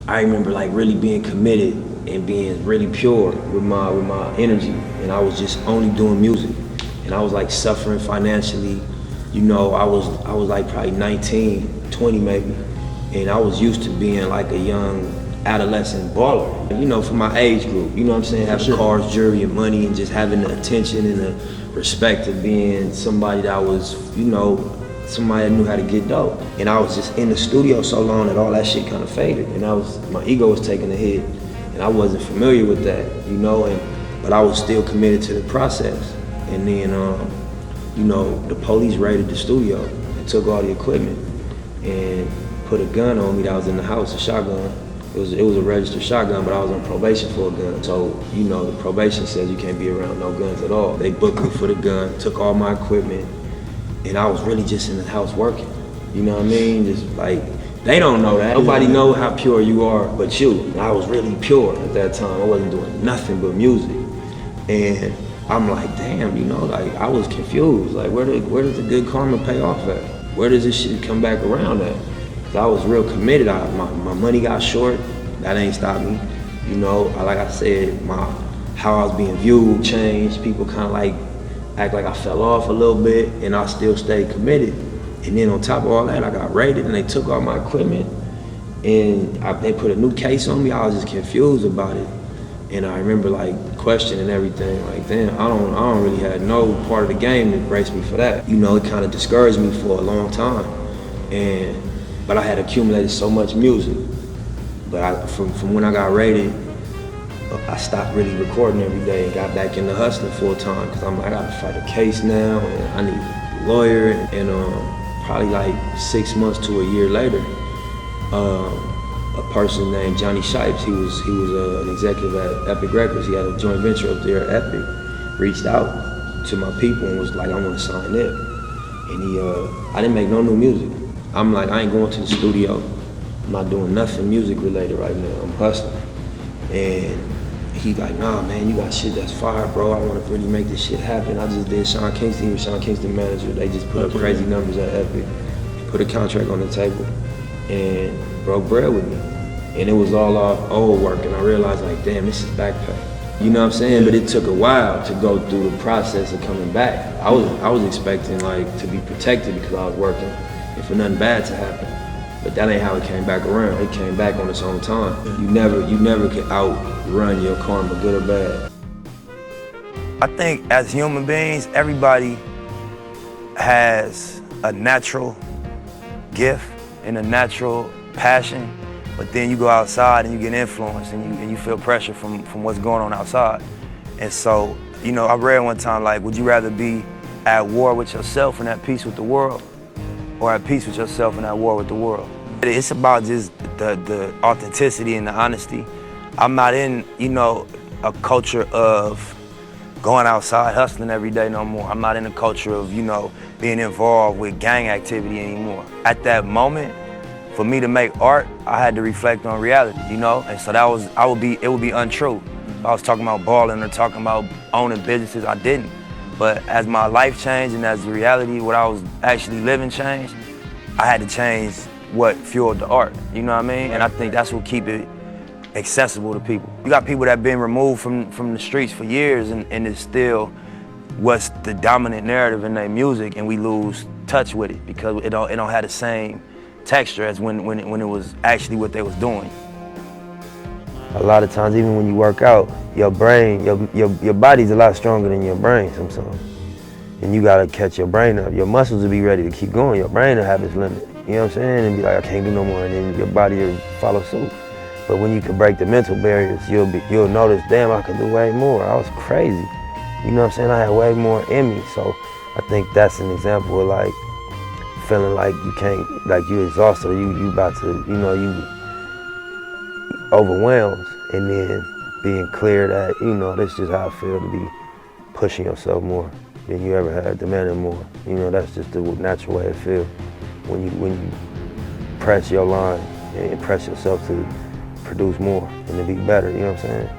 I remember like really being committed and being really pure with my energy, and I was just only doing music. And I was like suffering financially. You know, I was like probably 19, 20 maybe, and I was used to being like a young adolescent baller. You know, for my age group, you know what I'm saying, having cars, jewelry, and money, and just having the attention and the respect of being somebody that was, you know, somebody that knew how to get dope. And I was just in the studio so long that all that shit kind of faded, and my ego was taking a hit, and I wasn't familiar with that, you know, but I was still committed to the process. And then, you know, the police raided the studio and took all the equipment and put a gun on me that was in the house, a shotgun. It was a registered shotgun, but I was on probation for a gun. So, you know, the probation says you can't be around no guns at all. They booked me for the gun, took all my equipment, and I was really just in the house working. You know what I mean? Just like, they don't know that. Nobody know how pure you are but you. And I was really pure at that time. I wasn't doing nothing but music. And I'm like, damn, you know, like I was confused. Like, where does the good karma pay off at? Where does this shit come back around at? So I was real committed. My money got short. That ain't stopped me. You know, like I said, how I was being viewed changed. People kind of like act like I fell off a little bit, and I still stayed committed. And then on top of all that, I got raided and they took all my equipment, and they put a new case on me. I was just confused about it. And I remember like questioning everything, like, damn, I don't really have no part of the game that braced me for that. You know, it kind of discouraged me for a long time. But I had accumulated so much music. But from when I got raided, I stopped really recording every day and got back into hustling full time, because I gotta fight a case now, and I need a lawyer. And probably like 6 months to a year later, a person named Johnny Shipes, he was an executive at Epic Records. He had a joint venture up there at Epic. Reached out to my people and was like, I want to sign Nip. And I didn't make no new music. I'm like, I ain't going to the studio. I'm not doing nothing music related right now. I'm hustling. And he like, nah, man, you got shit that's fire, bro. I want to really make this shit happen. I just did Sean Kingston. He was Sean Kingston manager. They just put up crazy numbers at Epic. Put a contract on the table and broke bread with me. And it was all off old work, and I realized like, damn, this is back pay. You know what I'm saying? But it took a while to go through the process of coming back. I was expecting like to be protected because I was working and for nothing bad to happen. But that ain't how it came back around. It came back on its own time. You never can outrun your karma, good or bad. I think as human beings, everybody has a natural gift and a natural passion, but then you go outside and you get influenced and you feel pressure from what's going on outside. And so, you know, I read one time, like, would you rather be at war with yourself and at peace with the world, or at peace with yourself and at war with the world? It's about just the authenticity and the honesty. I'm not in, you know, a culture of going outside hustling every day no more. I'm not in a culture of, you know, being involved with gang activity anymore. At that moment, for me to make art, I had to reflect on reality, you know? And so it would be untrue. If I was talking about balling or talking about owning businesses, I didn't. But as my life changed and as the reality, what I was actually living changed, I had to change what fueled the art, you know what I mean? And I think that's what keep it accessible to people. You got people that have been removed from the streets for years, and it's still what's the dominant narrative in their music, and we lose touch with it because it don't have the same texture as when it was actually what they was doing. A lot of times, even when you work out, your brain, your body's a lot stronger than your brain sometimes. And you gotta catch your brain up. Your muscles will be ready to keep going. Your brain will have its limit. You know what I'm saying? And be like, I can't do no more, and then your body will follow suit. But when you can break the mental barriers, you'll notice, damn, I can do way more. I was crazy. You know what I'm saying? I had way more in me. So I think that's an example of like feeling like you can't, like you exhausted, or you about to, you know, you overwhelmed, and then being clear that, you know, this is just how I feel to be pushing yourself more than you ever had, demanding more. You know, that's just the natural way to feel when you press your line and press yourself to produce more and to be better, you know what I'm saying?